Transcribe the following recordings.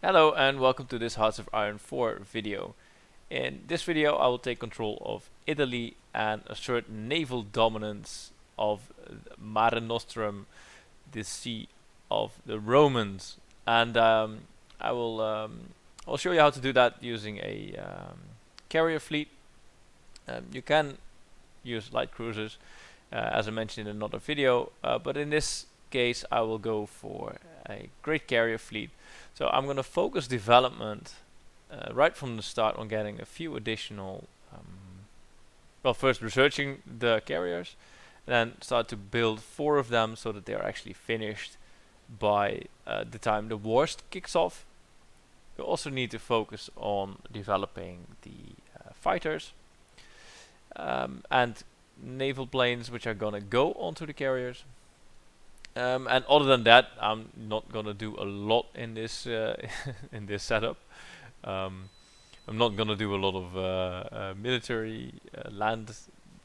Hello and welcome to this Hearts of Iron 4 video. In this video I will take control of Italy and assert naval dominance of Mare Nostrum, the sea of the Romans. And I'll show you how to do that using a carrier fleet. You can use light cruisers as I mentioned in another video, but in this case I will go for a great carrier fleet. So I'm going to focus development right from the start on getting a few additional, well, first researching the carriers, then start to build 4 of them so that they are actually finished by the time the war kicks off. You also need to focus on developing the fighters and naval planes which are gonna go onto the carriers. And other than that, I'm not gonna do a lot in this in this setup. Um, I'm not gonna do a lot of military land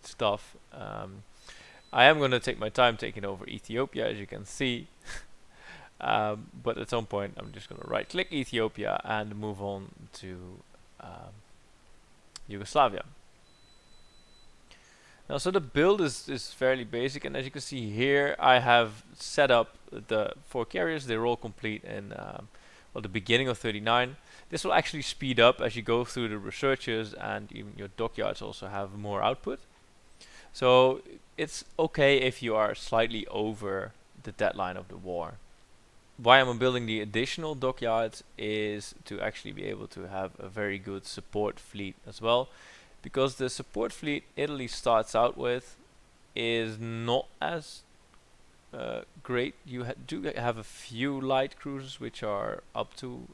stuff. I am gonna take my time taking over Ethiopia, as you can see. But at some point, I'm just gonna right-click Ethiopia and move on to Yugoslavia. Now, so the build is fairly basic, and as you can see here, I have set up the 4 carriers. They're all complete in well, the beginning of 39. This will actually speed up as you go through the researches, and even your dockyards also have more output. So it's okay if you are slightly over the deadline of the war. Why I'm building the additional dockyards is to actually be able to have a very good support fleet as well, because the support fleet Italy starts out with is not as great. You do have a few light cruisers which are up to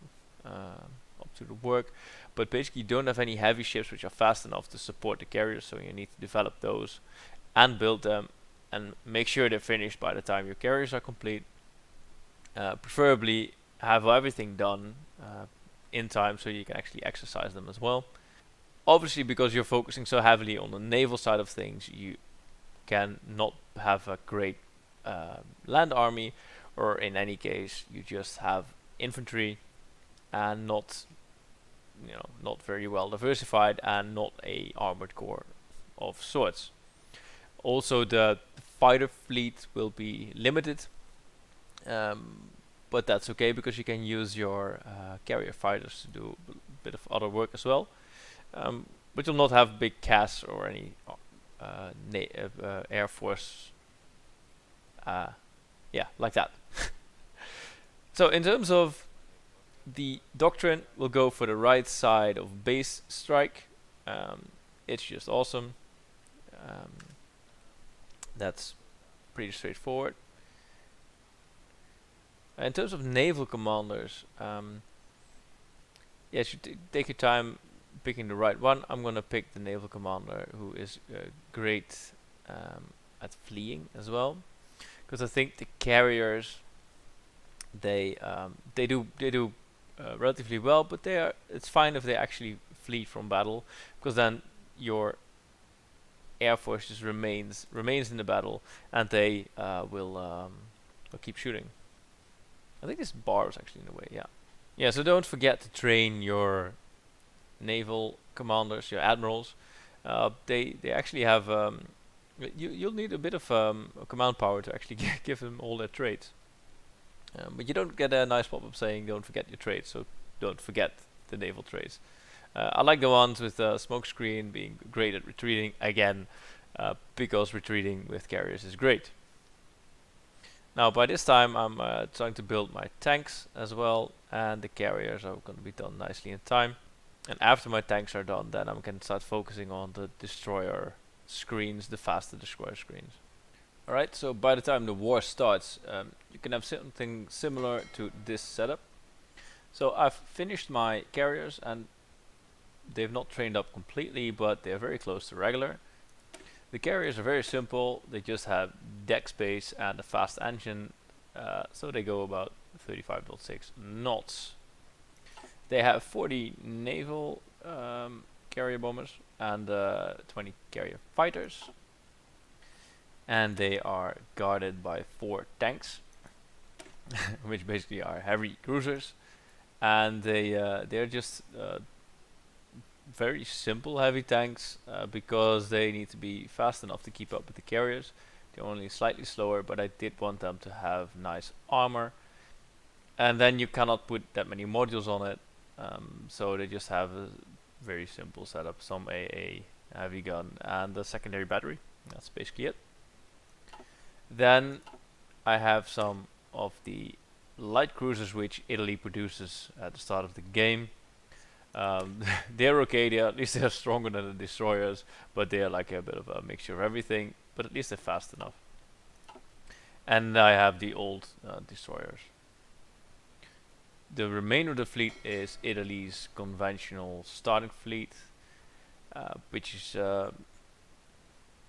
the work, but basically you don't have any heavy ships which are fast enough to support the carriers, so you need to develop those and build them and make sure they're finished by the time your carriers are complete. Preferably have everything done in time so you can actually exercise them as well. Obviously, because you're focusing so heavily on the naval side of things, you can not have a great land army, or in any case you just have infantry and not very well diversified and not a armored corps of sorts. Also, the fighter fleet will be limited, but that's okay because you can use your carrier fighters to do a bit of other work as well. But you'll not have big CAS or any Air Force, yeah, like that. So in terms of the doctrine, we'll go for the right side of base strike. It's just awesome. That's pretty straightforward. In terms of naval commanders, yeah, you should take your time picking the right one. I'm gonna pick the naval commander who is great at fleeing as well, because I think the carriers they do relatively well, but it's fine if they actually flee from battle, because then your air force just remains in the battle, and they will keep shooting. I think this bar is actually in the way. Yeah. So don't forget to train your naval commanders, your admirals. They actually have you'll need a bit of command power to actually give them all their traits. But you don't get a nice pop-up saying don't forget your traits, so don't forget the naval traits. I like the ones with the smoke screen being great at retreating again, because retreating with carriers is great. Now by this time I'm trying to build my tanks as well, and the carriers are going to be done nicely in time. And after my tanks are done, then I can start focusing on the destroyer screens, the faster destroyer screens. Alright, so by the time the war starts, you can have something similar to this setup. So I've finished my carriers, and they've not trained up completely, but they're very close to regular. The carriers are very simple. They just have deck space and a fast engine, so they go about 35.6 knots. They have 40 naval carrier bombers and 20 carrier fighters, and they are guarded by 4 tanks, which basically are heavy cruisers. and they're just very simple heavy tanks because they need to be fast enough to keep up with the carriers. They're only slightly slower, but I did want them to have nice armor. And then you cannot put that many modules on it, so they just have a very simple setup, some AA, heavy gun, and a secondary battery. That's basically it. Then I have some of the light cruisers which Italy produces at the start of the game. They're okay, at least they're stronger than the destroyers, but they're like a bit of a mixture of everything, but at least they're fast enough. And I have the old destroyers. The remainder of the fleet is Italy's conventional starting fleet, which is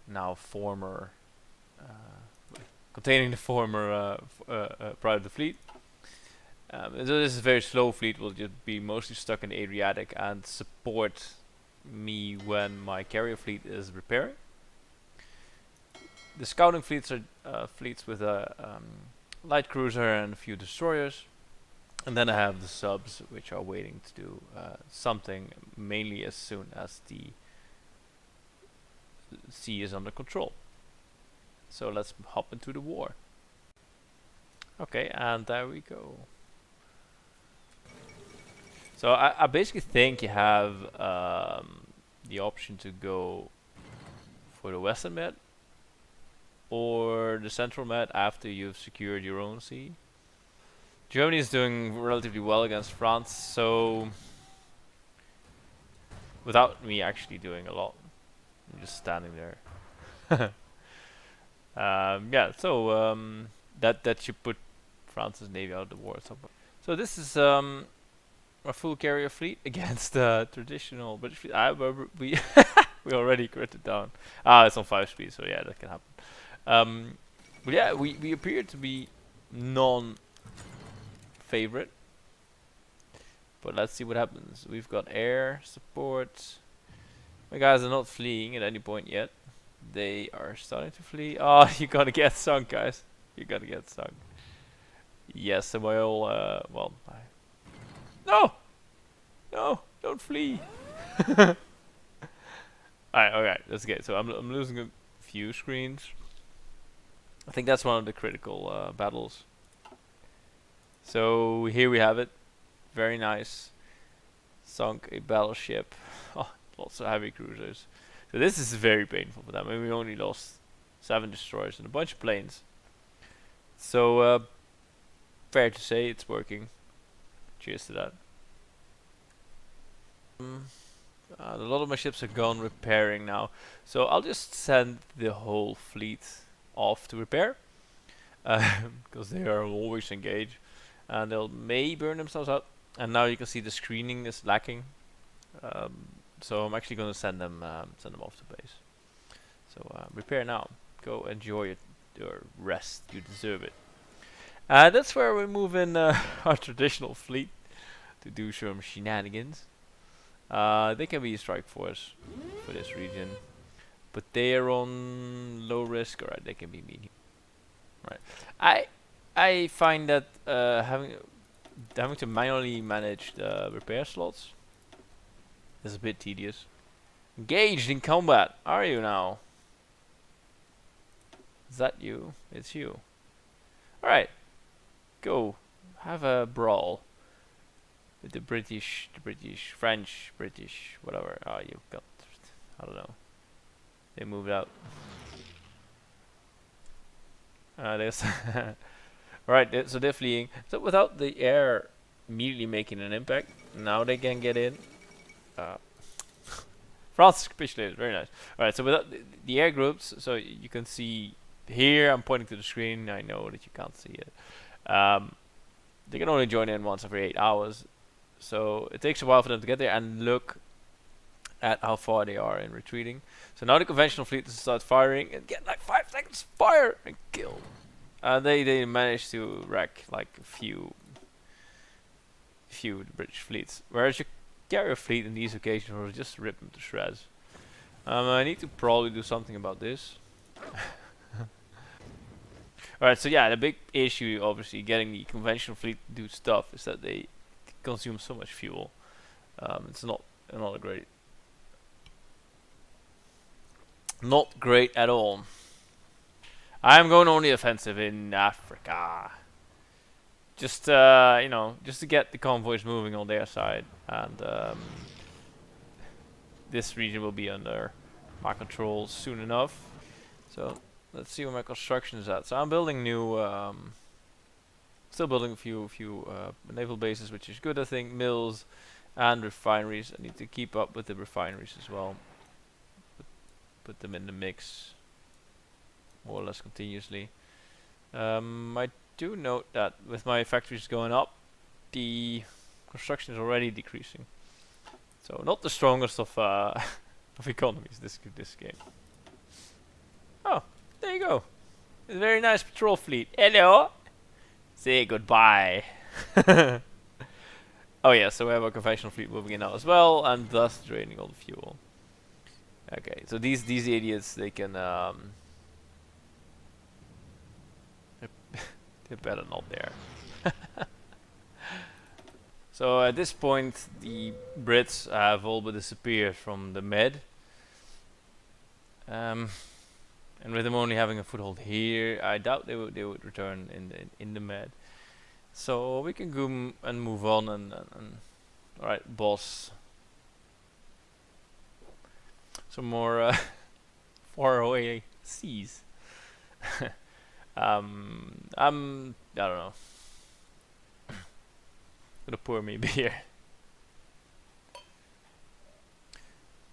now former, containing the former part of the fleet. So this is a very slow fleet, will just be mostly stuck in the Adriatic and support me when my carrier fleet is repairing. The scouting fleets are fleets with a light cruiser and a few destroyers. And then I have the subs, which are waiting to do something, mainly as soon as the sea is under control. So let's hop into the war. Okay, and there we go. So I basically think you have the option to go for the western med or the central med after you've secured your own sea. Germany is doing relatively well against France, so without me actually doing a lot, I'm just standing there. Yeah, so that should put France's navy out of the war at some point. So this is a full carrier fleet against traditional British fleet. We we already critted down. Ah, it's on 5 speed, so yeah, that can happen. But yeah, we appear to be non-favorite. But let's see what happens. We've got air support. My guys are not fleeing at any point yet. They are starting to flee. Oh, you gotta get sunk, guys. You gotta get sunk. Yes, so my whole well, no! No! Don't flee! Alright, let's get. So I'm losing a few screens. I think that's one of the critical battles. So here we have it. Very nice. Sunk a battleship. Oh, lots of heavy cruisers. So this is very painful for them. I mean, we only lost 7 destroyers and a bunch of planes. So fair to say it's working. Cheers to that. A lot of my ships are gone repairing now, so I'll just send the whole fleet off to repair, because they are always engaged, and they'll may burn themselves out. And now you can see the screening is lacking, so I'm actually going to send them off to base. So repair now. Go enjoy your rest. You deserve it. That's where we move in our traditional fleet to do some shenanigans. They can be a strike force for this region, but they are on low risk. Alright, they can be medium. Right. I find that having to manually manage the repair slots is a bit tedious. Engaged in combat, are you now? Is that you? It's you. Alright. Go. Have a brawl. With the British, French, British, whatever. Oh, you've got, I don't know. They moved out. There's right, so they're fleeing. So without the air immediately making an impact, now they can get in. France capitulated, very nice. Alright, so without the air groups, so you can see here, I'm pointing to the screen, I know that you can't see it. They can only join in once every 8 hours. So it takes a while for them to get there, and look at how far they are in retreating. So now the conventional fleet is start firing and get like 5 seconds fire and kill. They managed to wreck like a few British fleets, whereas your carrier fleet in these occasions will just rip them to shreds. I need to probably do something about this. Alright, so yeah, the big issue obviously getting the conventional fleet to do stuff is that they consumes so much fuel. It's not a not great at all. I'm going on the offensive in Africa. Just you know, just to get the convoys moving on their side, and this region will be under my control soon enough. So let's see where my construction is at. So I'm building new, still building a few naval bases, which is good, I think. Mills and refineries. I need to keep up with the refineries as well. Put them in the mix more or less continuously. I do note that with my factories going up, the construction is already decreasing. So not the strongest of of economies this game. Oh, there you go. It's a very nice patrol fleet. Hello. Say goodbye. Oh yeah, so we have a conventional fleet moving in now as well, and thus draining all the fuel. Okay, so these idiots, they can they're better not there. So at this point, the Brits have all but disappeared from the Med. And with them only having a foothold here, I doubt they would return in the Med. So we can go and move on and all right, boss. Some more faraway seas. I don't know. Gonna pour me a beer.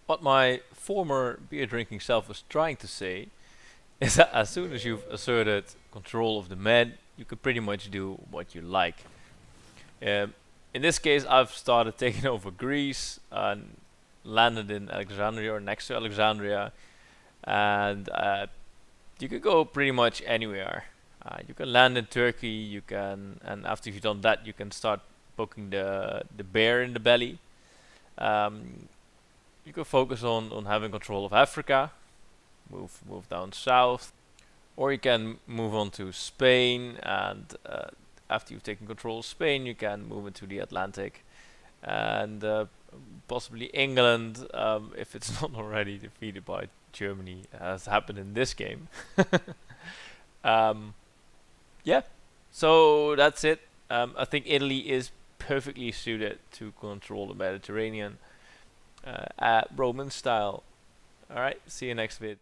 What my former beer drinking self was trying to say is that as soon as you've asserted control of the Med, you can pretty much do what you like. In this case, I've started taking over Greece and landed in Alexandria or next to Alexandria, and you can go pretty much anywhere. You can land in Turkey. You can, and after you've done that, you can start poking the bear in the belly. You can focus on having control of Africa, move down south, or you can move on to Spain, and after you've taken control of Spain, you can move into the Atlantic, and possibly England, if it's not already defeated by Germany, as happened in this game. Yeah, so that's it. I think Italy is perfectly suited to control the Mediterranean. Roman style. Alright, see you next vid.